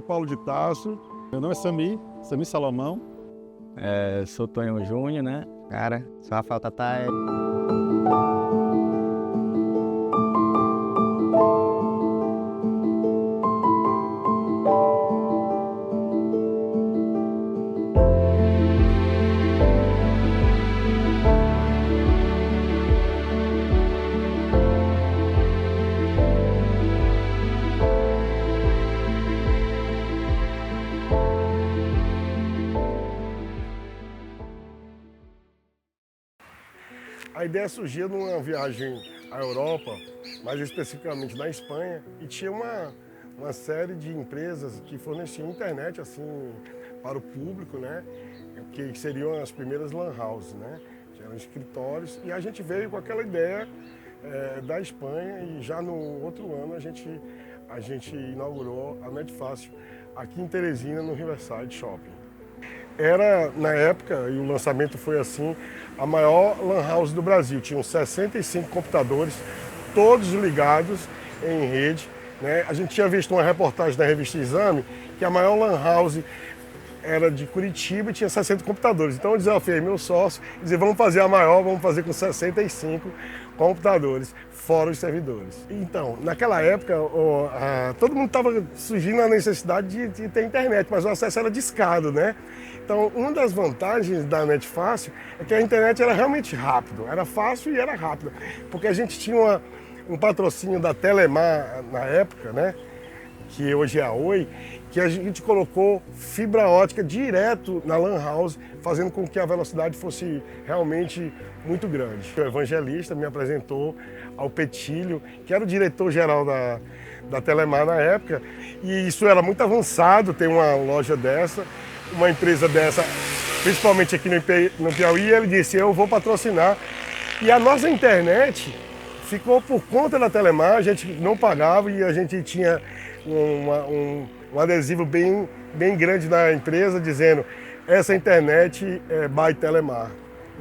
Paulo de Tarso. Meu nome é Sami Salomão. Sou Tonho Júnior, né? Cara, sou Rafael Tatai. A ideia surgiu numa viagem à Europa, mais especificamente na Espanha, e tinha uma série de empresas que forneciam internet assim para o público, né? Que seriam as primeiras lan houses, né? Que eram escritórios, e a gente veio com aquela ideia da Espanha e já no outro ano a gente inaugurou a NetFácil aqui em Teresina, no Riverside Shopping. Era, na época, e o lançamento foi assim, a maior lan house do Brasil. Tinham 65 computadores, todos ligados em rede, né? A gente tinha visto uma reportagem da revista Exame que a maior lan house era de Curitiba e tinha 60 computadores. Então eu desafiei meu sócio e disse, vamos fazer a maior, vamos fazer com 65 computadores, fora os servidores. Então, naquela época, todo mundo estava surgindo a necessidade de ter internet, mas o acesso era discado, né? Então, uma das vantagens da NetFácil é que a internet era realmente rápido, era fácil e era rápida, porque a gente tinha um patrocínio da Telemar na época, né? Que hoje é a Oi, que a gente colocou fibra ótica direto na lan house, fazendo com que a velocidade fosse realmente muito grande. O evangelista me apresentou ao Petílio, que era o diretor-geral da Telemar na época, e isso era muito avançado, ter uma loja dessa, uma empresa dessa, principalmente aqui no Piauí, e ele disse, eu vou patrocinar. E a nossa internet ficou por conta da Telemar, a gente não pagava e a gente tinha um adesivo bem grande na empresa dizendo essa internet é by Telemar.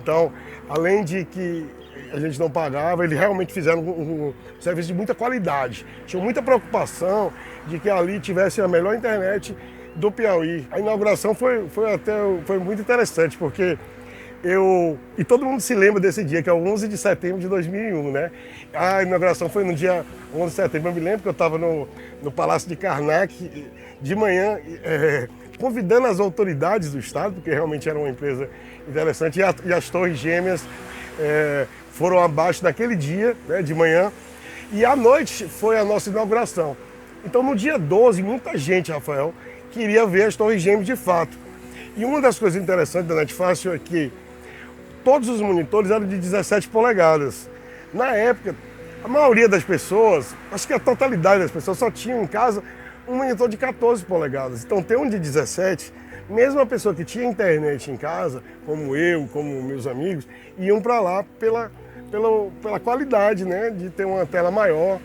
Então, além de que a gente não pagava, eles realmente fizeram um serviço de muita qualidade. Tinha muita preocupação de que ali tivesse a melhor internet do Piauí. A inauguração foi muito interessante, porque e todo mundo se lembra desse dia, que é o 11 de setembro de 2001, né? A inauguração foi no dia 11 de setembro, eu me lembro que eu estava no Palácio de Karnak, de manhã, convidando as autoridades do estado, porque realmente era uma empresa interessante, e as Torres Gêmeas foram abaixo naquele dia, né, de manhã, e à noite foi a nossa inauguração. Então no dia 12, muita gente, Rafael, queria ver as Torres Gêmeas de fato. E uma das coisas interessantes da NetFácil é que todos os monitores eram de 17 polegadas. Na época, a maioria das pessoas, acho que a totalidade das pessoas só tinham em casa um monitor de 14 polegadas. Então ter um de 17, mesmo a pessoa que tinha internet em casa, como eu, como meus amigos, iam para lá pela qualidade, né, de ter uma tela maior.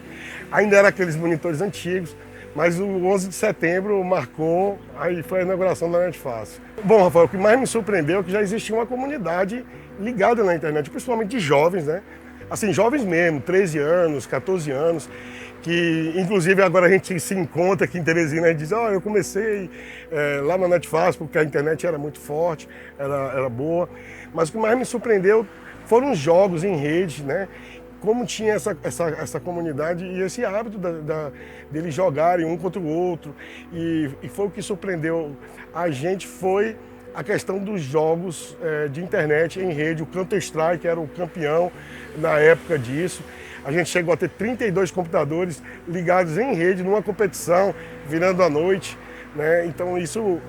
Ainda eram aqueles monitores antigos, mas o 11 de setembro marcou, aí foi a inauguração da NetFácil. Bom, Rafael, o que mais me surpreendeu é que já existia uma comunidade ligada na internet, principalmente de jovens, né? Assim, jovens mesmo, 13 anos, 14 anos, que inclusive agora a gente se encontra aqui em Teresina e diz, eu comecei lá na NetFácil porque a internet era muito forte, era boa, mas o que mais me surpreendeu foram os jogos em rede, né? Como tinha essa comunidade e esse hábito deles jogarem um contra o outro. E foi o que surpreendeu a gente, foi a questão dos jogos de internet em rede. O Counter-Strike era o campeão na época disso. A gente chegou a ter 32 computadores ligados em rede numa competição, virando a noite, né? Então isso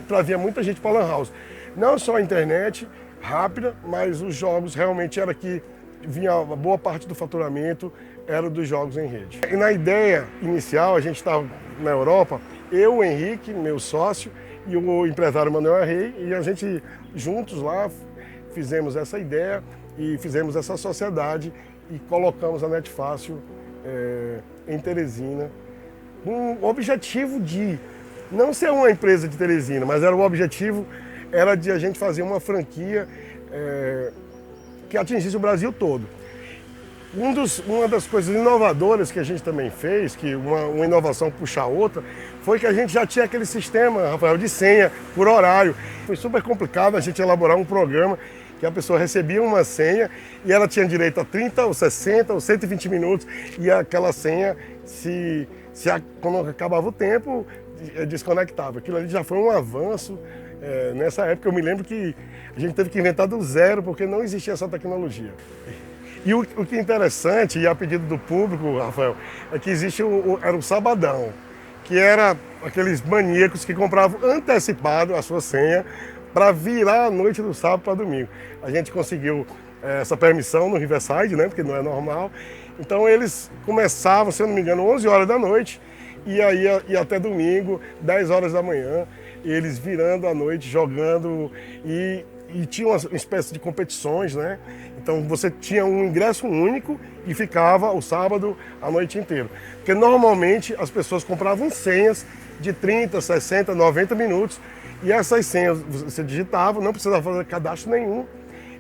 trazia muita gente para a Lan House. Não só a internet rápida, mas os jogos realmente era que vinha a boa parte do faturamento era dos jogos em rede. E na ideia inicial, a gente estava na Europa, eu, o Henrique, meu sócio, e o empresário Manuel Rey, e a gente juntos lá fizemos essa ideia e fizemos essa sociedade e colocamos a NetFácil em Teresina, com o objetivo de não ser uma empresa de Teresina, mas o objetivo era de a gente fazer uma franquia que atingisse o Brasil todo. Uma das coisas inovadoras que a gente também fez, que uma inovação puxa a outra, foi que a gente já tinha aquele sistema, Rafael, de senha por horário. Foi super complicado a gente elaborar um programa que a pessoa recebia uma senha e ela tinha direito a 30 ou 60 ou 120 minutos e aquela senha, quando acabava o tempo, desconectava. Aquilo ali já foi um avanço. Nessa época eu me lembro que a gente teve que inventar do zero porque não existia essa tecnologia. E o que é interessante, e a pedido do público, Rafael, é que era o sabadão, que era aqueles maníacos que compravam antecipado a sua senha para virar a noite do sábado para domingo. A gente conseguiu essa permissão no Riverside, né, porque não é normal. Então eles começavam, se eu não me engano, 11 horas da noite e aí ia até domingo, 10 horas da manhã, eles virando a noite, jogando e tinha uma espécie de competições, né? Então você tinha um ingresso único e ficava o sábado a noite inteira. Porque normalmente as pessoas compravam senhas de 30, 60, 90 minutos e essas senhas você digitava, não precisava fazer cadastro nenhum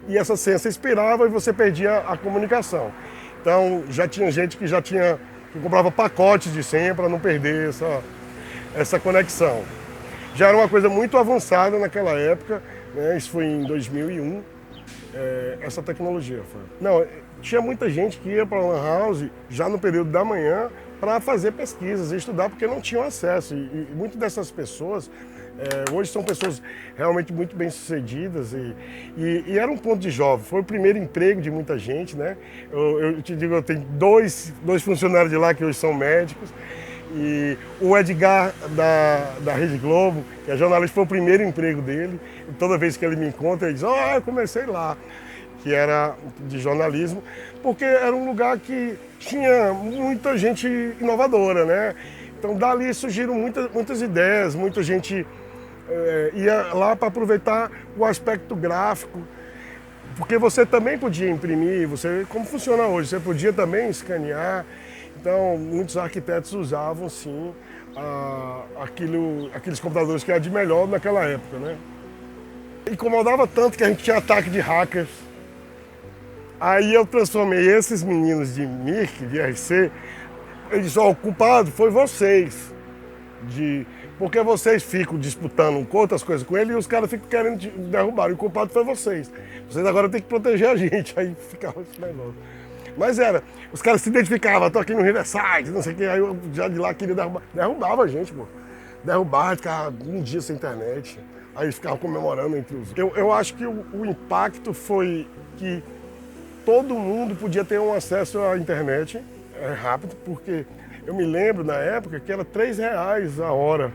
e essa senha você expirava e você perdia a comunicação. Então já tinha gente que que comprava pacotes de senha para não perder essa conexão. Já era uma coisa muito avançada naquela época, né? Isso foi em 2001, essa tecnologia. Não, tinha muita gente que ia para a Lan House já no período da manhã para fazer pesquisas e estudar porque não tinham acesso. E muitas dessas pessoas hoje são pessoas realmente muito bem-sucedidas e era um ponto de jovem. Foi o primeiro emprego de muita gente, né? Eu te digo, eu tenho dois funcionários de lá que hoje são médicos. E o Edgar da Rede Globo, que é jornalista, foi o primeiro emprego dele. E toda vez que ele me encontra, ele diz: eu comecei lá, que era de jornalismo, porque era um lugar que tinha muita gente inovadora, né? Então dali surgiram muitas ideias, muita gente ia lá para aproveitar o aspecto gráfico, porque você também podia imprimir, como funciona hoje, você podia também escanear. Então, muitos arquitetos usavam, sim, aqueles computadores que eram de melhor naquela época, né? Incomodava tanto que a gente tinha ataque de hackers. Aí eu transformei esses meninos de MIRC, de RC, eles disse: o culpado foi vocês. Porque vocês ficam disputando outras coisas com ele e os caras ficam querendo derrubar. E o culpado foi vocês. Vocês agora têm que proteger a gente. Aí ficava esse negócio. Mas os caras se identificavam: tô aqui no Riverside, não sei o que, aí eu já de lá queria derrubar. Derrubava a gente, pô. Derrubava, ficava um dia sem internet. Aí ficava comemorando entre os... Eu acho que o impacto foi que todo mundo podia ter um acesso à internet rápido, porque eu me lembro na época que era R$3 a hora.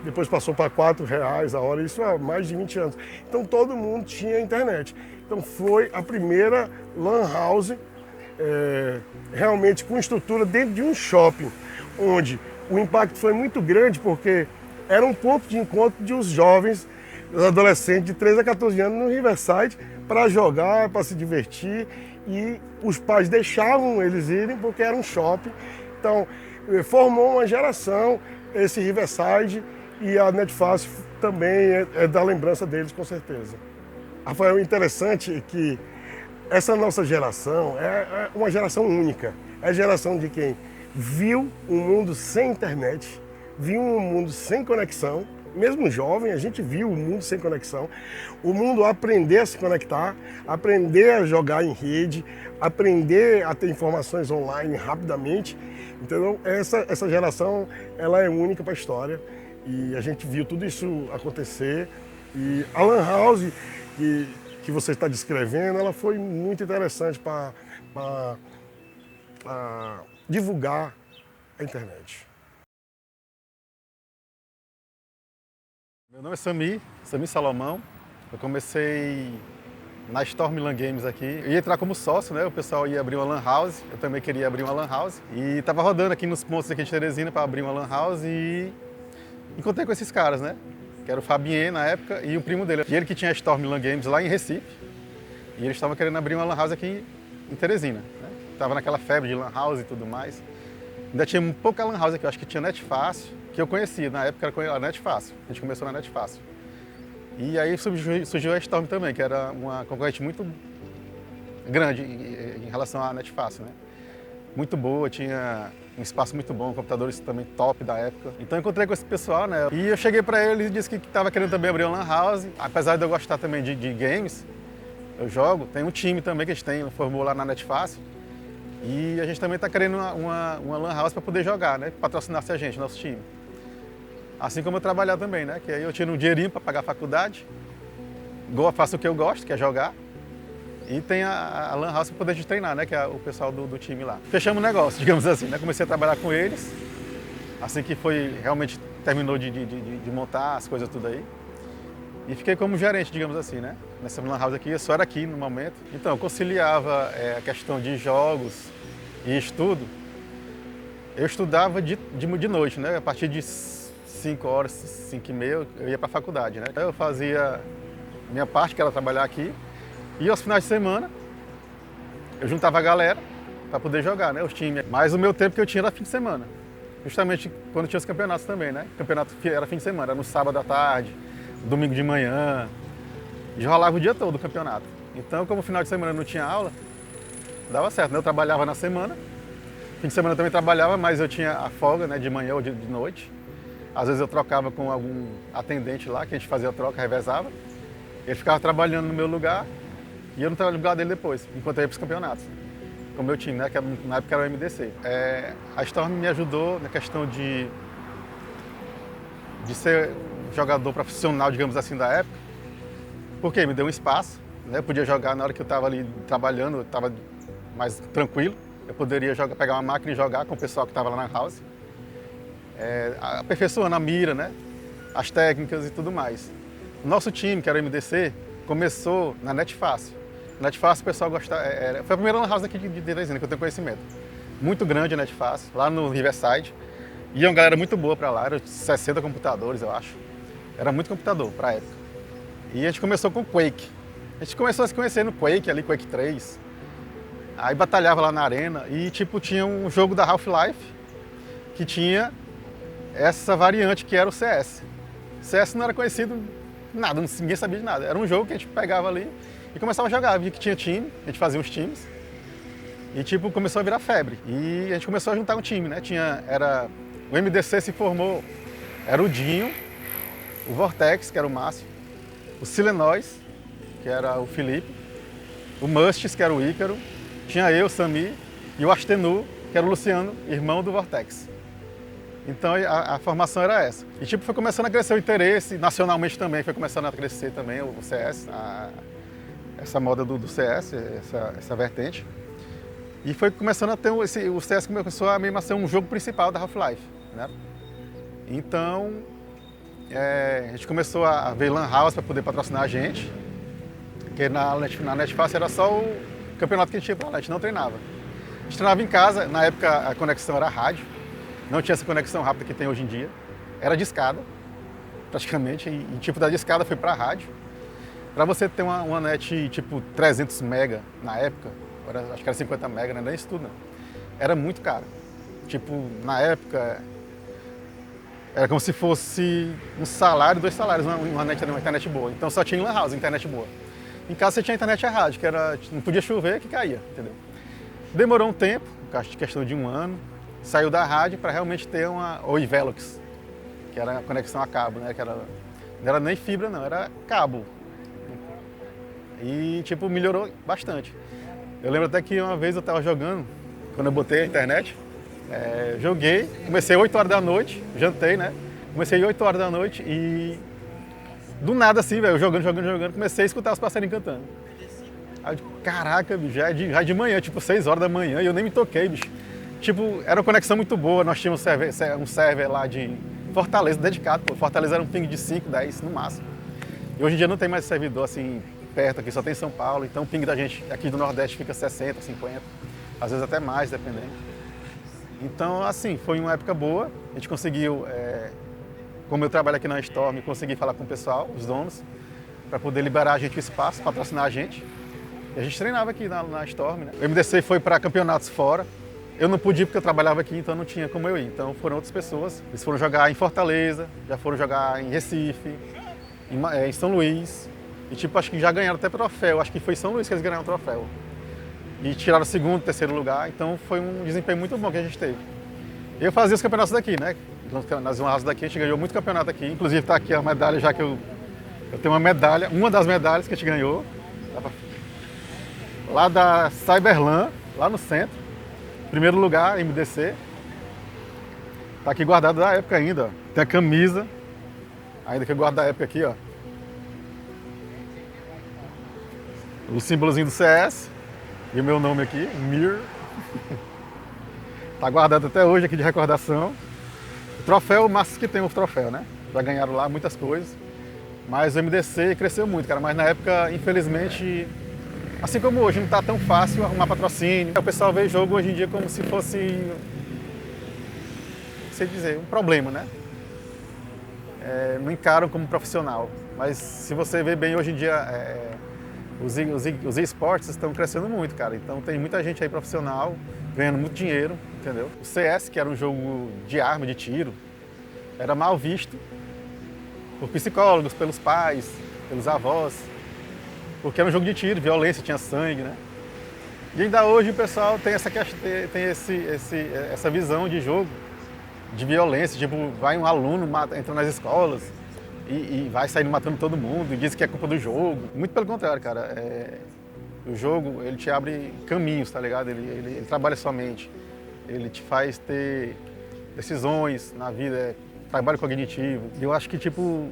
Depois passou para R$4 a hora, isso há mais de 20 anos. Então todo mundo tinha internet. Então foi a primeira Lan House realmente com estrutura dentro de um shopping, onde o impacto foi muito grande porque era um ponto de encontro de os jovens, os adolescentes de 13 a 14 anos no Riverside para jogar, para se divertir, e os pais deixavam eles irem porque era um shopping. Então formou uma geração, esse Riverside, e a Netfácil também é da lembrança deles, com certeza. Rafael, o interessante é que essa nossa geração é uma geração única. É a geração de quem viu um mundo sem internet, viu um mundo sem conexão. Mesmo jovem, a gente viu o mundo sem conexão. O mundo aprender a se conectar, aprender a jogar em rede, aprender a ter informações online rapidamente. Então, essa geração, ela é única para a história. E a gente viu tudo isso acontecer. E a Lan House que você está descrevendo, ela foi muito interessante para divulgar a internet. Meu nome é Sami Salomão. Eu comecei na Stormland Games aqui. Eu ia entrar como sócio, né? O pessoal ia abrir uma Lan House. Eu também queria abrir uma Lan House. E estava rodando aqui nos pontos aqui de Teresina para abrir uma Lan House e encontrei com esses caras, né? Que era o Fabien na época e o primo dele. E ele que tinha a Stormland Games lá em Recife. E eles estavam querendo abrir uma Lan House aqui em Teresina, né? Tava naquela febre de Lan House e tudo mais. Ainda tinha pouca Lan House aqui, eu acho que tinha Netfácil, que eu conhecia. Na época era a Netfácil. A gente começou na Netfácil. E aí surgiu a Storm também, que era uma concorrente muito grande em relação à Netfácil, né? Muito boa, tinha um espaço muito bom, computadores também top da época. Então eu encontrei com esse pessoal, né? E eu cheguei para ele e disse que estava querendo também abrir uma lan house. Apesar de eu gostar também de games, eu jogo, tem um time também que a gente formou lá na Netfácil. E a gente também está querendo uma lan house para poder jogar, né? Patrocinasse a gente, nosso time. Assim como eu trabalhar também, né? Que aí eu tiro um dinheirinho para pagar a faculdade, faço o que eu gosto, que é jogar. E tem a lan house para poder a gente treinar, né? Que é o pessoal do time lá. Fechamos o negócio, digamos assim, né? Comecei a trabalhar com eles, assim que foi, realmente terminou de montar as coisas tudo aí. E fiquei como gerente, digamos assim, né? Nessa lan house aqui, eu só era aqui no momento. Então, eu conciliava a questão de jogos e estudo. Eu estudava de noite, né? A partir de 5 horas, 5h30, eu ia para a faculdade, né? Eu fazia minha parte, que era trabalhar aqui. E aos finais de semana, eu juntava a galera para poder jogar, né? Os times. Mas o meu tempo que eu tinha era fim de semana. Justamente quando tinha os campeonatos também, né? O campeonato era fim de semana, era no sábado à tarde, domingo de manhã. E rolava o dia todo o campeonato. Então, como final de semana não tinha aula, dava certo, né? Eu trabalhava na semana. Fim de semana eu também trabalhava, mas eu tinha a folga, né? De manhã ou de noite. Às vezes eu trocava com algum atendente lá, que a gente fazia a troca, revezava. Ele ficava trabalhando no meu lugar e eu não estava no lugar dele depois, enquanto eu ia para os campeonatos. Com o meu time, né? Que na época era o MDC. A Storm me ajudou na questão de ser jogador profissional, digamos assim, da época. Porque me deu um espaço, né? Eu podia jogar na hora que eu estava ali trabalhando, eu estava mais tranquilo. Eu poderia pegar uma máquina e jogar com o pessoal que estava lá na house. Aperfeiçoando a mira, né? As técnicas e tudo mais. O nosso time, que era o MDC, começou na Netfácil. Netfácil o pessoal gostava, foi a primeira lan house aqui de Teresina que eu tenho conhecimento. Muito grande a Netfácil, lá no Riverside. E uma galera muito boa para lá, eram 60 computadores, eu acho. Era muito computador para a época. E a gente começou com Quake. A gente começou a se conhecer no Quake, ali, Quake 3. Aí batalhava lá na arena e tipo tinha um jogo da Half-Life que tinha essa variante que era o CS. O CS não era conhecido nada, ninguém sabia de nada. Era um jogo que a gente pegava ali e começava a jogar. Via que tinha time, a gente fazia os times e tipo começou a virar febre. E a gente começou a juntar um time, né? O MDC se formou, era o Dinho, o Vortex, que era o Márcio, o Silenóis, que era o Felipe, o Mustes, que era o Ícaro, tinha eu, o Sami, e o Astenu, que era o Luciano, irmão do Vortex. Então a formação era essa. E tipo, foi começando a crescer o interesse, nacionalmente também foi começando a crescer também o CS, essa moda do CS, essa vertente. E foi começando a ter o CS começou a mesmo a ser um jogo principal da Half-Life, né? Então a gente começou a ver Lan House para poder patrocinar a gente, porque na Netfácil era só o campeonato que a gente ia para lá, a gente não treinava. A gente treinava em casa, na época a conexão era rádio, não tinha essa conexão rápida que tem hoje em dia, era de escada, praticamente, e tipo da discada foi para a rádio. Para você ter uma net tipo 300 mega na época, acho que era 50 mega, não era isso tudo não, era muito caro. Tipo, na época, era como se fosse um salário, 2 salários, uma internet boa. Então só tinha Lan House, internet boa. Em casa você tinha internet a rádio, que não podia chover, que caía, entendeu? Demorou um tempo, questão de 1 ano, saiu da rádio para realmente ter o Ivelox, que era a conexão a cabo, né? Não era nem fibra não, era cabo. E tipo, melhorou bastante. Eu lembro até que uma vez eu estava jogando, quando eu botei a internet, joguei, comecei 8 horas da noite, jantei, né? Comecei 8 horas da noite e do nada assim, velho, jogando, comecei a escutar os passarinhos cantando. Aí eu digo, caraca, bicho, já é de manhã, tipo 6 horas da manhã, e eu nem me toquei, bicho. Tipo, era uma conexão muito boa, nós tínhamos um server lá de Fortaleza dedicado, pô. Fortaleza era um ping de 5, 10 no máximo. E hoje em dia não tem mais servidor assim perto aqui, só tem São Paulo, então o ping da gente aqui do Nordeste fica 60, 50, às vezes até mais, dependendo. Então, assim, foi uma época boa, a gente conseguiu, como eu trabalho aqui na Storm, consegui falar com o pessoal, os donos, para poder liberar a gente o espaço, patrocinar a gente. E a gente treinava aqui na Storm, né? O MDC foi para campeonatos fora. Eu não pude ir porque eu trabalhava aqui, então não tinha como eu ir. Então foram outras pessoas. Eles foram jogar em Fortaleza, já foram jogar em Recife, em São Luís. E tipo, acho que já ganharam até troféu. Acho que foi em São Luís que eles ganharam o troféu. e tiraram o segundo, terceiro lugar, então foi um desempenho muito bom que a gente teve. Eu fazia os campeonatos daqui, né? Nas Lan House daqui, a gente ganhou muito campeonato aqui, inclusive está aqui a medalha, já que eu tenho uma medalha, uma das medalhas que a gente ganhou, lá da Cyberlan, lá no centro, primeiro lugar, MDC. Tá aqui guardado da época ainda, ó. Tem a camisa, ainda que eu guardo da época aqui, ó. O símbolozinho do CS e o meu nome aqui, Mir. Tá guardado até hoje aqui de recordação. O troféu, o máximo que tem o troféu, né? Já ganharam lá muitas coisas. Mas o MDC cresceu muito, cara. Mas na época, infelizmente, assim como hoje, não tá tão fácil arrumar patrocínio. O pessoal vê jogo hoje em dia como se fosse, sei dizer, um problema, né? Não encaram como profissional. Mas se você vê bem hoje em dia, os esportes estão crescendo muito, cara. Então tem muita gente aí profissional, ganhando muito dinheiro, entendeu? O CS, que era um jogo de arma, de tiro, era mal visto por psicólogos, pelos pais, pelos avós, porque era um jogo de tiro, violência, tinha sangue, né? E ainda hoje o pessoal tem essa visão de jogo, de violência, tipo, vai um aluno, entra nas escolas e vai saindo matando todo mundo e diz que é culpa do jogo. Muito pelo contrário, cara. O jogo, ele te abre caminhos, tá ligado? Ele trabalha sua mente, ele te faz ter decisões na vida, trabalho cognitivo. E eu acho que, tipo,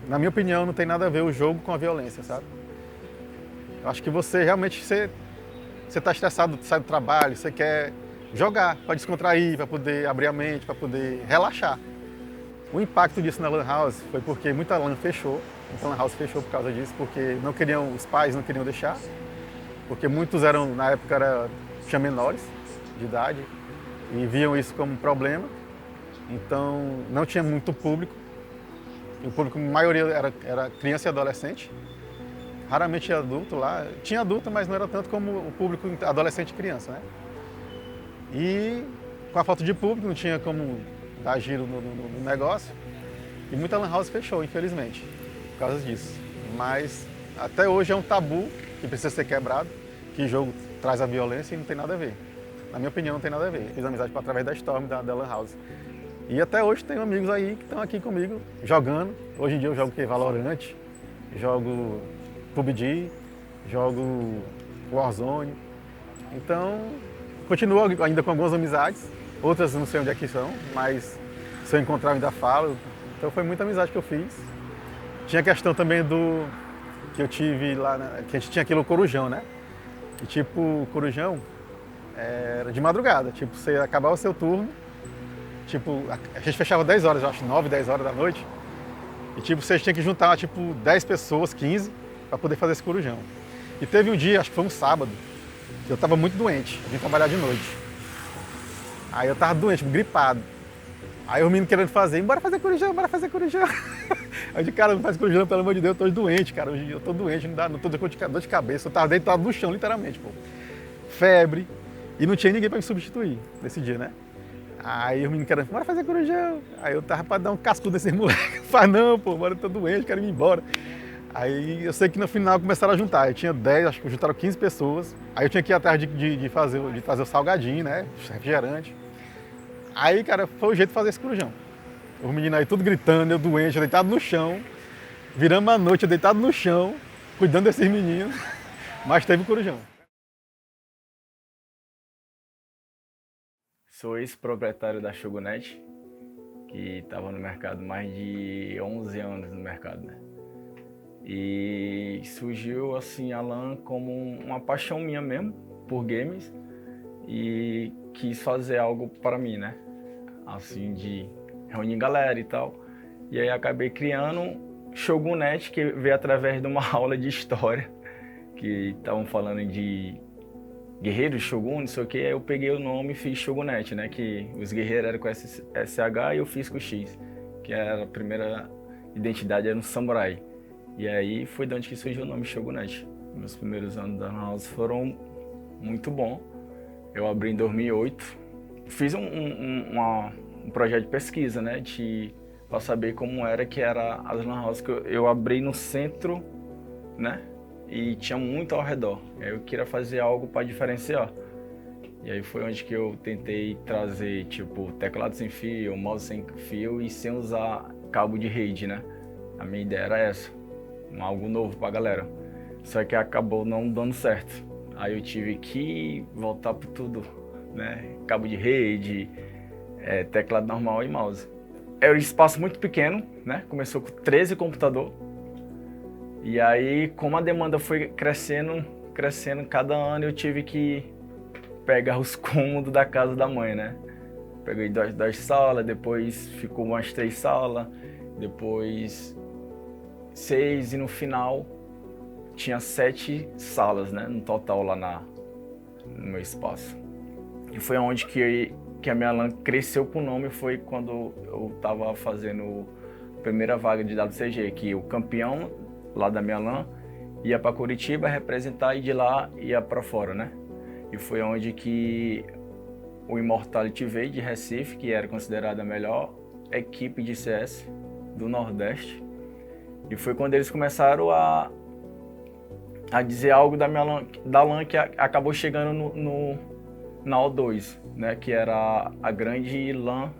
na minha opinião, não tem nada a ver o jogo com a violência, sabe? Eu acho que você realmente, você tá estressado, sai do trabalho, você quer jogar, para descontrair, para poder abrir a mente, para poder relaxar. O impacto disso na Lan House foi porque muita Lan fechou, muita Lan House fechou por causa disso, porque os pais não queriam deixar, porque muitos na época tinha menores de idade e viam isso como um problema, então não tinha muito público, e o público, a maioria era criança e adolescente, raramente tinha adulto lá, tinha adulto, mas não era tanto como o público adolescente e criança, né? E com a falta de público, não tinha como dar giro no negócio. E muita Lan House fechou, infelizmente, por causa disso. Mas até hoje é um tabu que precisa ser quebrado, que jogo traz a violência e não tem nada a ver. Na minha opinião, não tem nada a ver. Fiz amizade através da Storm, da Lan House. E até hoje tenho amigos aí que estão aqui comigo, jogando. Hoje em dia eu jogo Valorant, jogo PUBG, jogo Warzone. Então, continuo ainda com algumas amizades, outras não sei onde é que são, mas se eu encontrar eu ainda falo. Então foi muita amizade que eu fiz. Tinha a questão também que eu tive lá, que a gente tinha aquilo Corujão, né? E tipo, o Corujão era de madrugada, tipo, você acabava o seu turno, tipo, a gente fechava 10 horas, eu acho, 9, 10 horas da noite. E tipo, você tinha que juntar, tipo, 10 pessoas, 15, para poder fazer esse Corujão. E teve um dia, acho que foi um sábado, eu estava muito doente, eu vim trabalhar de noite. Aí eu estava doente, gripado. Aí o menino querendo fazer, bora fazer Corujão, bora fazer Corujão. Aí de cara, não faz Corujão, pelo amor de Deus, eu tô doente, cara. Eu tô doente, não tô com dor de cabeça. Eu tava deitado no chão, literalmente, pô. Febre. E não tinha ninguém para me substituir nesse dia, né? Aí o menino querendo, bora fazer Corujão. Aí eu tava para dar um cascudo nesses moleques. Faz não, pô, bora, eu tô doente, quero ir embora. Aí eu sei que no final começaram a juntar, eu tinha 10, acho que juntaram 15 pessoas. Aí eu tinha que ir atrás de fazer o salgadinho, né, refrigerante. Aí, cara, foi o jeito de fazer esse Corujão. Os meninos aí tudo gritando, eu doente, eu deitado no chão. Viramos a noite, eu deitado no chão, cuidando desses meninos. Mas teve o Corujão. Sou ex-proprietário da Shogunet, que estava no mercado mais de 11 anos no mercado, né? E surgiu assim a LAN como uma paixão minha mesmo por games e quis fazer algo para mim, né? Assim, de reunir galera e tal. E aí acabei criando Shogunet, que veio através de uma aula de história que estavam falando de guerreiros, Shogun, não sei o que. Aí eu peguei o nome e fiz Shogunet, né? Que os guerreiros eram com SH e eu fiz com X, que era a primeira identidade, era um samurai. E aí foi de onde que surgiu o nome Shogunet. Meus primeiros anos da House foram muito bons. Eu abri em 2008. Fiz um projeto de pesquisa, né, para saber como era que era as Lan House, que eu abri no centro, né, e tinha muito ao redor. Aí eu queria fazer algo para diferenciar. E aí foi onde que eu tentei trazer, tipo, teclado sem fio, mouse sem fio e sem usar cabo de rede, né? A minha ideia era essa, algo novo pra galera. Só que acabou não dando certo. Aí eu tive que voltar por tudo, né? Cabo de rede, teclado normal e mouse. Era um espaço muito pequeno, né? Começou com 13 computadores. E aí, como a demanda foi crescendo, cada ano eu tive que pegar os cômodos da casa da mãe, né? Peguei duas salas, depois ficou umas 3 salas, depois 6 e no final tinha 7 salas, né? No total lá no meu espaço. E foi onde que a minha LAN cresceu com o nome, foi quando eu tava fazendo a primeira vaga de WCG, que o campeão lá da minha LAN ia para Curitiba representar e de lá ia para fora, né? E foi onde que o Immortality veio de Recife, que era considerada a melhor equipe de CS do Nordeste. E foi quando eles começaram a dizer algo da LAN que acabou chegando na O2, né? Que era a grande LAN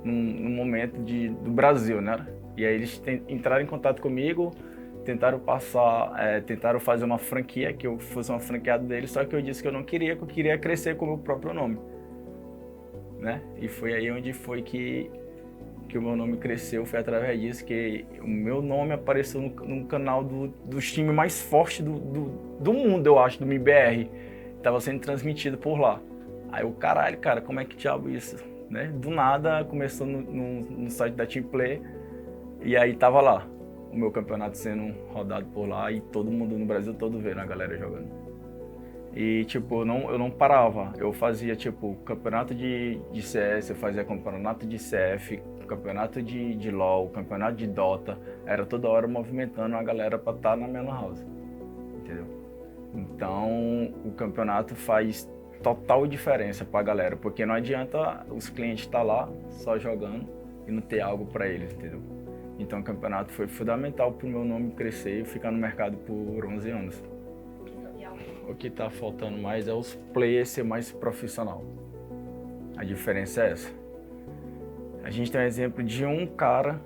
no momento do Brasil, né? E aí eles entraram em contato comigo, tentaram fazer uma franquia, que eu fosse uma franqueada deles, só que eu disse que eu não queria, que eu queria crescer com o meu próprio nome, né? E foi aí onde foi que o meu nome cresceu, foi através disso que o meu nome apareceu no canal dos times mais fortes do mundo, eu acho, do MIBR. Tava sendo transmitido por lá. Aí eu, caralho, cara, como é que diabo isso, né? Do nada, começou no site da Teamplay, e aí tava lá o meu campeonato sendo rodado por lá e todo mundo no Brasil todo vendo a galera jogando. E tipo, eu não parava, eu fazia tipo campeonato de CS, eu fazia campeonato de CF, campeonato de LoL, campeonato de Dota, era toda hora movimentando a galera pra estar na minha lan house, entendeu? Então o campeonato faz total diferença pra galera, porque não adianta os clientes estar lá só jogando e não ter algo pra eles, entendeu? Então o campeonato foi fundamental para o meu nome crescer e ficar no mercado por 11 anos. O que está faltando mais é os players ser mais profissional. A diferença é essa. A gente tem um exemplo de um cara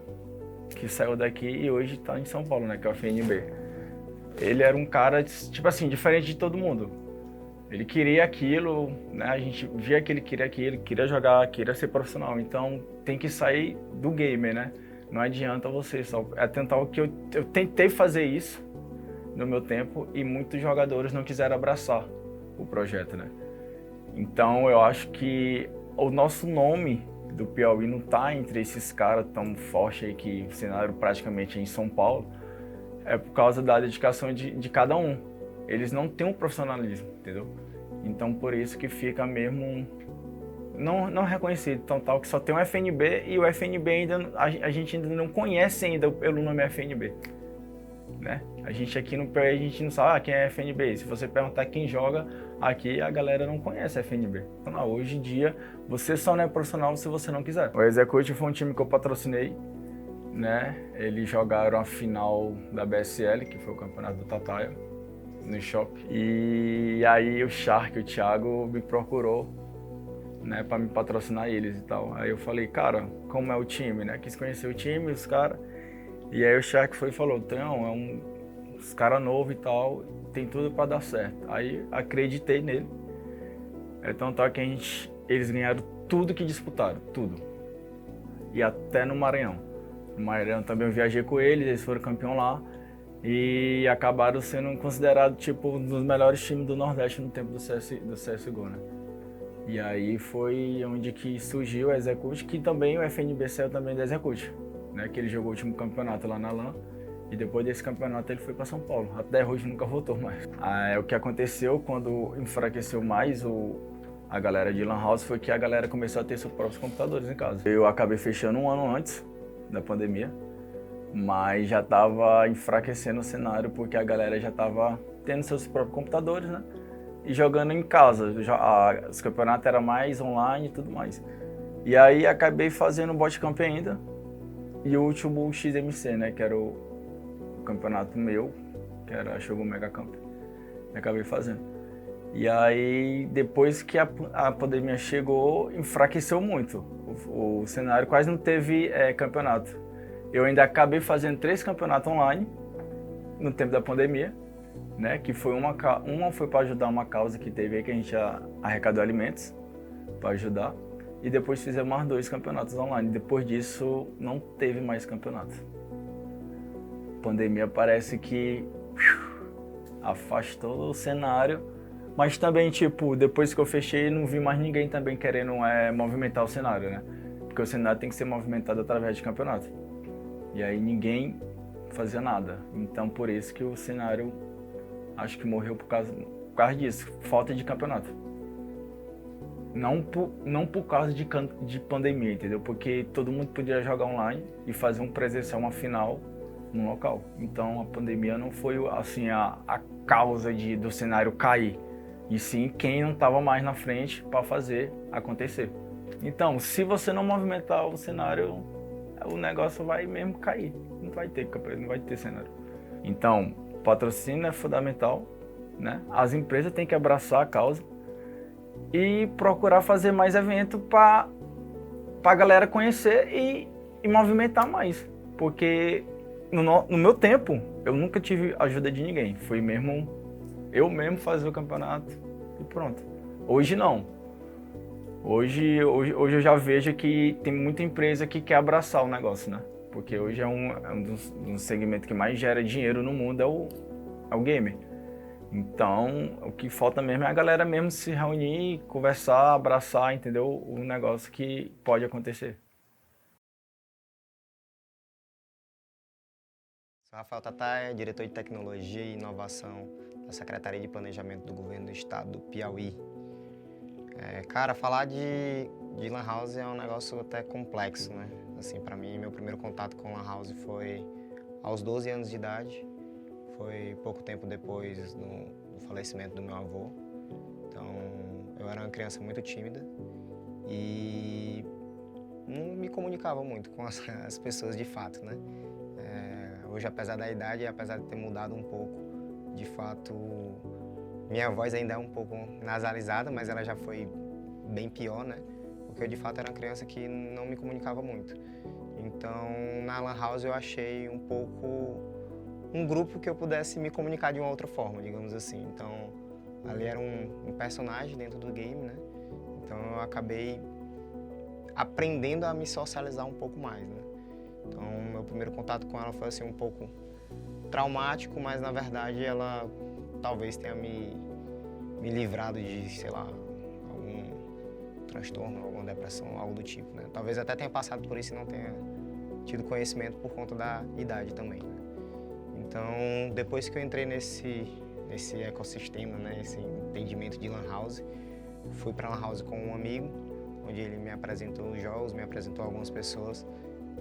que saiu daqui e hoje está em São Paulo, né, que é o FNB. Ele era um cara, tipo assim, diferente de todo mundo. Ele queria aquilo, né, a gente via que ele queria aquilo, queria jogar, queria ser profissional. Então tem que sair do gamer, né? Não adianta você só tentar o que eu tentei fazer isso no meu tempo e muitos jogadores não quiseram abraçar o projeto, né? Então eu acho que o nosso nome do Piauí não tá entre esses caras tão fortes aí que o cenário praticamente é em São Paulo, é por causa da dedicação de cada um. Eles não têm um profissionalismo, entendeu? Então por isso que fica mesmo não reconhecido, então tal que só tem o FNB e o FNB ainda a gente ainda não conhece ainda pelo nome FNB, né? A gente aqui no Piauí a gente não sabe quem é FNB. Se você perguntar quem joga aqui, a galera não conhece FNB. Então, hoje em dia você só não é profissional se você não quiser. O Execute foi um time que eu patrocinei, né? Eles jogaram a final da BSL, que foi o campeonato do Tataia, no shopping. E aí o Shark, o Thiago, me procurou, né, para me patrocinar eles e tal. Aí eu falei, cara, como é o time, né? Quis conhecer o time, os caras. E aí o Shark foi e falou, Tão, uns cara novo e tal, tem tudo para dar certo. Aí acreditei nele. Então tá que eles ganharam tudo que disputaram, tudo. E até no Maranhão. No Maranhão também eu viajei com eles foram campeão lá. E acabaram sendo considerados tipo um dos melhores times do Nordeste no tempo do CSGO, né? E aí foi onde que surgiu o Execute, que também o FNB saiu também do Execute, né? Que ele jogou o último campeonato lá na LAN e depois desse campeonato ele foi para São Paulo. Até hoje nunca voltou mais. O que aconteceu quando enfraqueceu mais a galera de LAN House foi que a galera começou a ter seus próprios computadores em casa. Eu acabei fechando um ano antes da pandemia, mas já estava enfraquecendo o cenário porque a galera já estava tendo seus próprios computadores, né? E jogando em casa. Os campeonatos eram mais online e tudo mais. E aí acabei fazendo o Bootcamp ainda. E o último XMC, né? Que era o campeonato meu, que era a Shogun Mega Camp. Eu acabei fazendo. E aí, depois que a pandemia chegou, enfraqueceu muito. O cenário quase não teve campeonato. Eu ainda acabei fazendo 3 campeonatos online no tempo da pandemia, né? Que foi uma foi para ajudar uma causa que teve aí, que a gente arrecadou alimentos para ajudar. E depois fizemos mais 2 campeonatos online. Depois disso, não teve mais campeonato. A pandemia parece que afastou o cenário, mas também, tipo, depois que eu fechei, não vi mais ninguém também querendo movimentar o cenário, né? Porque o cenário tem que ser movimentado através de campeonato. E aí ninguém fazia nada. Então, por isso que o cenário, acho que morreu por causa disso, falta de campeonato. Não por causa de pandemia, entendeu? Porque todo mundo podia jogar online e fazer um presencial, uma final no local. Então a pandemia não foi assim a causa do cenário cair, e sim quem não estava mais na frente para fazer acontecer. Então, se você não movimentar o cenário, o negócio vai mesmo cair. Não vai ter cenário. Então, patrocínio é fundamental, né? As empresas têm que abraçar a causa e procurar fazer mais evento para a galera conhecer e movimentar mais. Porque no meu tempo, eu nunca tive ajuda de ninguém. Foi mesmo eu mesmo fazer o campeonato e pronto. Hoje não. Hoje eu já vejo que tem muita empresa que quer abraçar o negócio, né? Porque hoje é um dos segmentos que mais gera dinheiro no mundo, é o gamer. Então, o que falta mesmo é a galera mesmo se reunir, conversar, abraçar, entendeu? O negócio que pode acontecer. Sou Rafael Tatá, diretor de Tecnologia e Inovação da Secretaria de Planejamento do Governo do Estado do Piauí. Cara, falar de Lan House é um negócio até complexo, né? Assim, para mim, meu primeiro contato com Lan House foi aos 12 anos de idade. Foi pouco tempo depois do falecimento do meu avô. Então, eu era uma criança muito tímida e não me comunicava muito com as pessoas de fato, né? Hoje, apesar da idade e apesar de ter mudado um pouco, de fato, minha voz ainda é um pouco nasalizada, mas ela já foi bem pior, né? Porque eu, de fato, era uma criança que não me comunicava muito. Então, na Lan House eu achei um pouco um grupo que eu pudesse me comunicar de uma outra forma, digamos assim. Então, ali era um personagem dentro do game, né? Então, eu acabei aprendendo a me socializar um pouco mais, né? Então, meu primeiro contato com ela foi assim um pouco traumático, mas na verdade ela talvez tenha me livrado de, sei lá, algum transtorno, alguma depressão, algo do tipo, né? Talvez até tenha passado por isso e não tenha tido conhecimento por conta da idade também, né? Então, depois que eu entrei nesse ecossistema, né, esse entendimento de Lan House, fui para Lan House com um amigo, onde ele me apresentou os jogos, me apresentou algumas pessoas.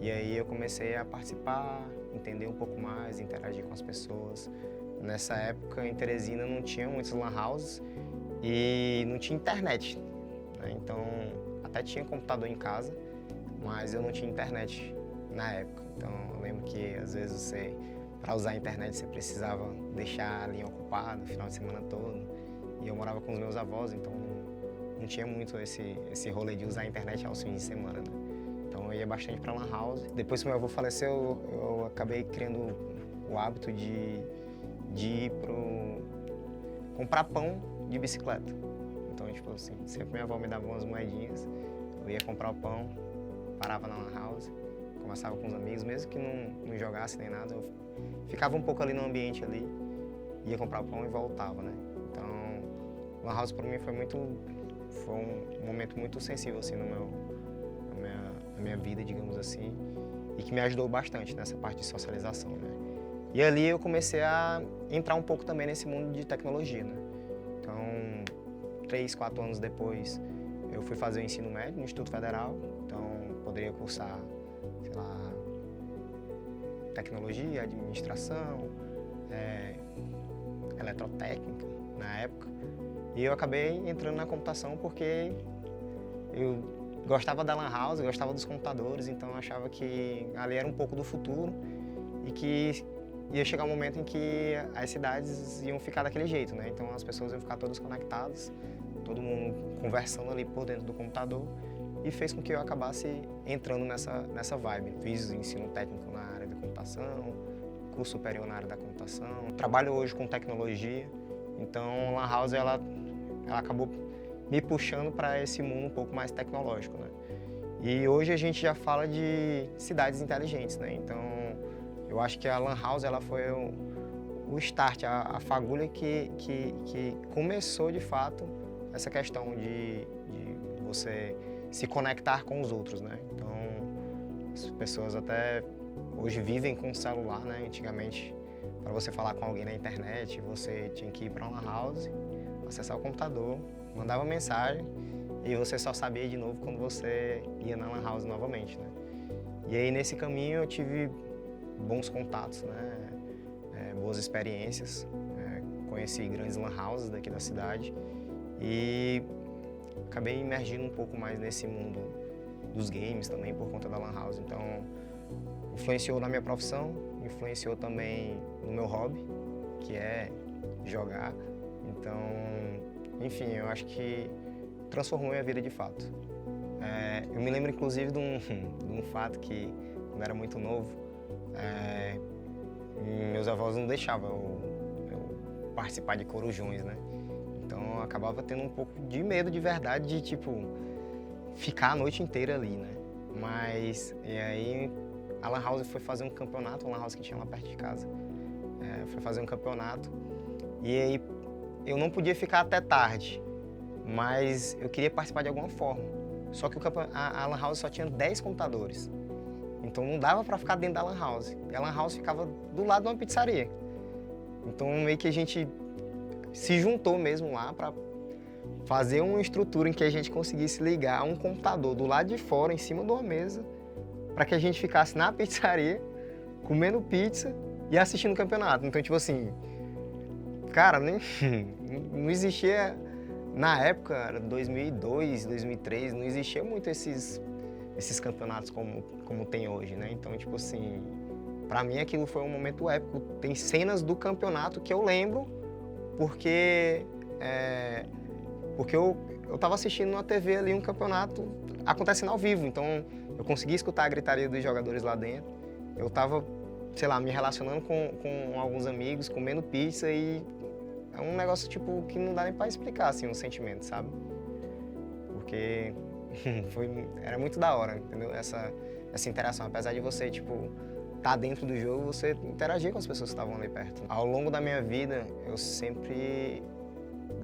E aí eu comecei a participar, entender um pouco mais, interagir com as pessoas. Nessa época, em Teresina, não tinha muitos lan houses e não tinha internet, né? Então, até tinha computador em casa, mas eu não tinha internet na época. Então, eu lembro que, às vezes, para usar a internet, você precisava deixar a linha ocupada o final de semana todo. E eu morava com os meus avós, então não tinha muito esse rolê de usar a internet aos fins de semana, né? Então eu ia bastante para Lan House. Depois que meu avô faleceu, eu acabei criando o hábito de ir comprar pão de bicicleta. Então, tipo assim, sempre minha avó me dava umas moedinhas, eu ia comprar o pão, parava na Lan House, conversava com os amigos, mesmo que não jogasse nem nada, eu ficava um pouco ali no ambiente ali, ia comprar o pão e voltava, né? Então, Lan House para mim foi um momento muito sensível assim na minha vida, digamos assim, e que me ajudou bastante nessa parte de socialização, né? E ali eu comecei a entrar um pouco também nesse mundo de tecnologia, né? Então, 3, 4 anos depois, eu fui fazer o ensino médio no Instituto Federal, então poderia cursar, sei lá, tecnologia, administração, eletrotécnica na época. E eu acabei entrando na computação porque eu gostava da Lan House, gostava dos computadores, então eu achava que ali era um pouco do futuro e que ia chegar um momento em que as cidades iam ficar daquele jeito, né? Então as pessoas iam ficar todas conectadas, todo mundo conversando ali por dentro do computador, e fez com que eu acabasse entrando nessa vibe. Fiz ensino técnico na área da computação, curso superior na área da computação. Trabalho hoje com tecnologia, então Lan House ela acabou me puxando para esse mundo um pouco mais tecnológico, né? E hoje a gente já fala de cidades inteligentes, né? Então eu acho que a Lan House ela foi o start, a fagulha que começou de fato essa questão de você se conectar com os outros, né? Então as pessoas até hoje vivem com o celular, né? Antigamente, para você falar com alguém na internet, você tinha que ir para uma Lan House, acessar o computador, mandava mensagem e você só sabia de novo quando você ia na Lan House novamente, né? E aí nesse caminho eu tive bons contatos, né? Boas experiências, conheci grandes Lan Houses daqui da cidade e acabei imergindo um pouco mais nesse mundo dos games também por conta da Lan House. Então influenciou na minha profissão, influenciou também no meu hobby, que é jogar. Então, enfim, eu acho que transformou minha vida de fato. Eu me lembro inclusive de um fato que, quando eu era muito novo, meus avós não deixavam eu participar de corujões, né? Então eu acabava tendo um pouco de medo de verdade de, tipo, ficar a noite inteira ali, né? Mas, e aí a Lan House foi fazer um campeonato, uma Lan House que tinha lá perto de casa, foi fazer um campeonato e aí eu não podia ficar até tarde, mas eu queria participar de alguma forma. Só que a Lan House só tinha 10 computadores, então não dava para ficar dentro da Lan House. E a Lan House ficava do lado de uma pizzaria. Então meio que a gente se juntou mesmo lá para fazer uma estrutura em que a gente conseguisse ligar um computador do lado de fora, em cima de uma mesa, para que a gente ficasse na pizzaria, comendo pizza e assistindo o campeonato. Então, tipo assim, cara, não existia, na época, era 2002, 2003, não existia muito esses campeonatos como tem hoje, né? Então, tipo assim, pra mim aquilo foi um momento épico. Tem cenas do campeonato que eu lembro porque eu tava assistindo na TV ali um campeonato acontecendo ao vivo, então eu consegui escutar a gritaria dos jogadores lá dentro. Eu tava, sei lá, me relacionando com alguns amigos, comendo pizza e é um negócio, tipo, que não dá nem pra explicar, assim, o sentimento, sabe? Porque era muito da hora, entendeu? Essa interação, apesar de você, tipo, tá dentro do jogo, você interagir com as pessoas que estavam ali perto. Ao longo da minha vida, eu sempre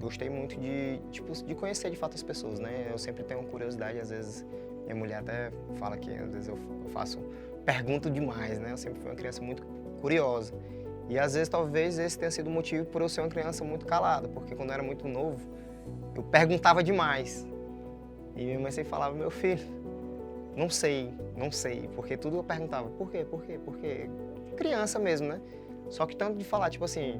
gostei muito de conhecer de fato as pessoas, né? Eu sempre tenho curiosidade, às vezes minha mulher até fala que às vezes eu pergunto demais, né? Eu sempre fui uma criança muito curiosa. E às vezes talvez esse tenha sido o motivo por eu ser uma criança muito calada, porque quando eu era muito novo, eu perguntava demais. E minha mãe sempre falava, meu filho, não sei, porque tudo eu perguntava, por quê? Criança mesmo, né? Só que tanto de falar, tipo assim,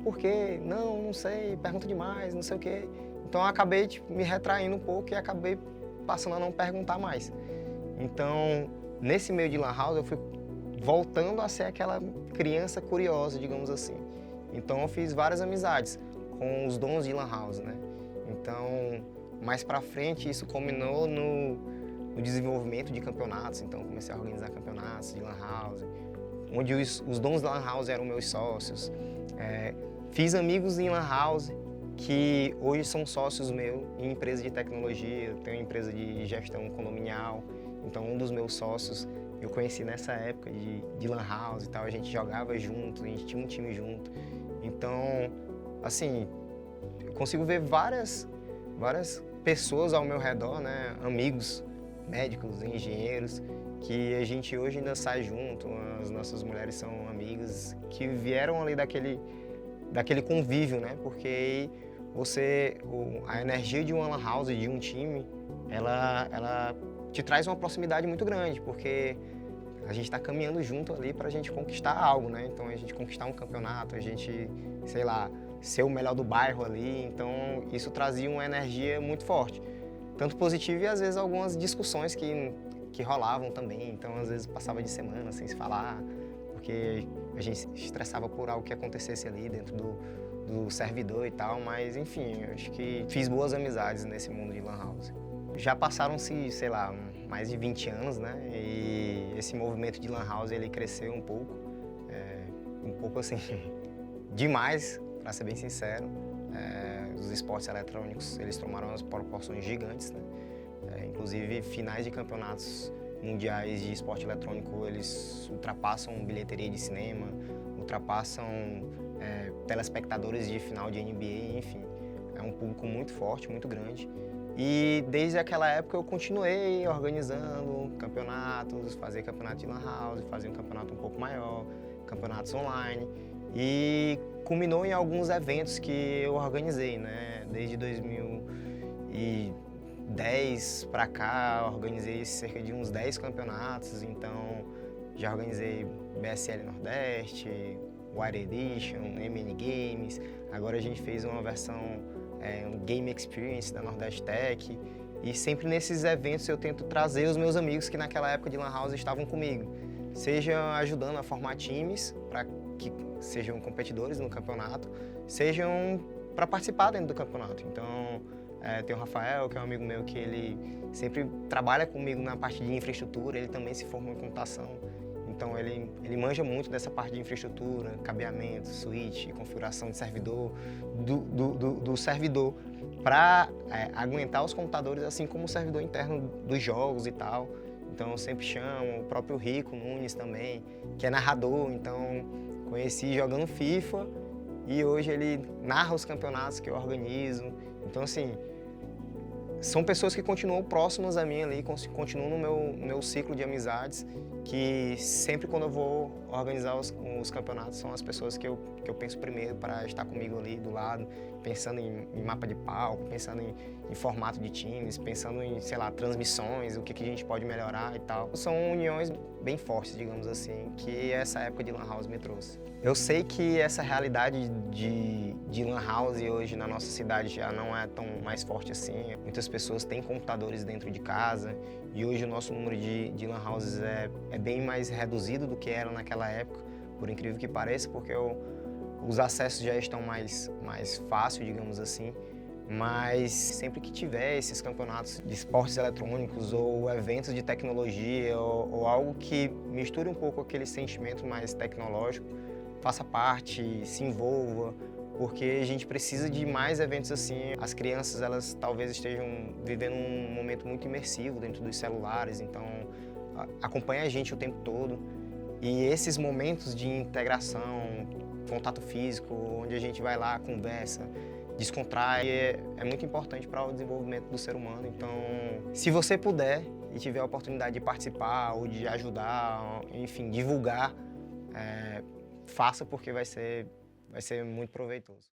por quê? Não sei, pergunta demais, não sei o quê. Então eu acabei, tipo, me retraindo um pouco e acabei passando a não perguntar mais. Então, nesse meio de Lan House, eu fui voltando a ser aquela criança curiosa, digamos assim. Então eu fiz várias amizades com os donos de Lan House, né? Então, mais pra frente, isso culminou no desenvolvimento de campeonatos. Então, comecei a organizar campeonatos de Lan House, onde os donos da Lan House eram meus sócios. Fiz amigos em Lan House que hoje são sócios meus em empresa de tecnologia. Eu tenho uma empresa de gestão condominial. Então, um dos meus sócios eu conheci nessa época de Lan House e tal. A gente jogava junto, a gente tinha um time junto. Então, assim, eu consigo ver várias pessoas ao meu redor, né? Amigos, médicos, engenheiros, que a gente hoje ainda sai junto. As nossas mulheres são amigas que vieram ali daquele convívio, né? Porque a energia de uma Lan House, de um time, ela te traz uma proximidade muito grande, porque a gente está caminhando junto ali para a gente conquistar algo, né? Então a gente conquistar um campeonato, a gente, sei lá, ser o melhor do bairro ali. Então isso trazia uma energia muito forte, tanto positiva e às vezes algumas discussões que rolavam também. Então às vezes passava de semana sem se falar, porque a gente se estressava por algo que acontecesse ali dentro do servidor e tal, mas enfim, eu acho que fiz boas amizades nesse mundo de Lan House. Já passaram-se, sei lá, mais de 20 anos, né? E esse movimento de Lan House, ele cresceu um pouco assim, demais, para ser bem sincero. Os esportes eletrônicos, eles tomaram umas proporções gigantes, né? Inclusive, finais de campeonatos mundiais de esporte eletrônico, eles ultrapassam bilheteria de cinema, ultrapassam telespectadores de final de NBA, enfim. É um público muito forte, muito grande. E desde aquela época eu continuei organizando campeonatos, fazer campeonato de Lan House, fazer um campeonato um pouco maior, campeonatos online. E culminou em alguns eventos que eu organizei, né? Desde 2010 para cá, organizei cerca de uns 10 campeonatos, então já organizei BSL Nordeste, Wire Edition, MN Games, agora a gente fez uma versão Game Experience da Nordeste Tech, e sempre nesses eventos eu tento trazer os meus amigos que naquela época de Lan House estavam comigo, seja ajudando a formar times para que sejam competidores no campeonato, sejam para participar dentro do campeonato. Então, tem o Rafael, que é um amigo meu que ele sempre trabalha comigo na parte de infraestrutura, ele também se formou em computação. Então ele manja muito dessa parte de infraestrutura, cabeamento, switch, configuração de servidor, do servidor para aguentar os computadores, assim como o servidor interno dos jogos e tal. Então eu sempre chamo o próprio Rico Nunes também, que é narrador, então conheci jogando FIFA e hoje ele narra os campeonatos que eu organizo. Então assim, são pessoas que continuam próximas a mim ali, continuam no meu ciclo de amizades, que sempre quando eu vou organizar os campeonatos são as pessoas que eu penso primeiro para estar comigo ali do lado, pensando em mapa de palco, pensando em formato de times, pensando em, sei lá, transmissões, o que a gente pode melhorar e tal. São uniões bem fortes, digamos assim, que essa época de Lan House me trouxe. Eu sei que essa realidade de Lan House hoje na nossa cidade já não é tão mais forte assim. Muitas pessoas têm computadores dentro de casa e hoje o nosso número de Lan Houses é bem mais reduzido do que era naquela época, por incrível que pareça, porque os acessos já estão mais fáceis, digamos assim. Mas sempre que tiver esses campeonatos de esportes eletrônicos ou eventos de tecnologia ou algo que misture um pouco aquele sentimento mais tecnológico, faça parte, se envolva, porque a gente precisa de mais eventos assim. As crianças, elas talvez estejam vivendo um momento muito imersivo dentro dos celulares, então acompanha a gente o tempo todo. E esses momentos de integração, contato físico, onde a gente vai lá, conversa, descontrai, é muito importante para o desenvolvimento do ser humano. Então, se você puder e tiver a oportunidade de participar ou de ajudar, enfim, divulgar, faça, porque vai ser muito proveitoso.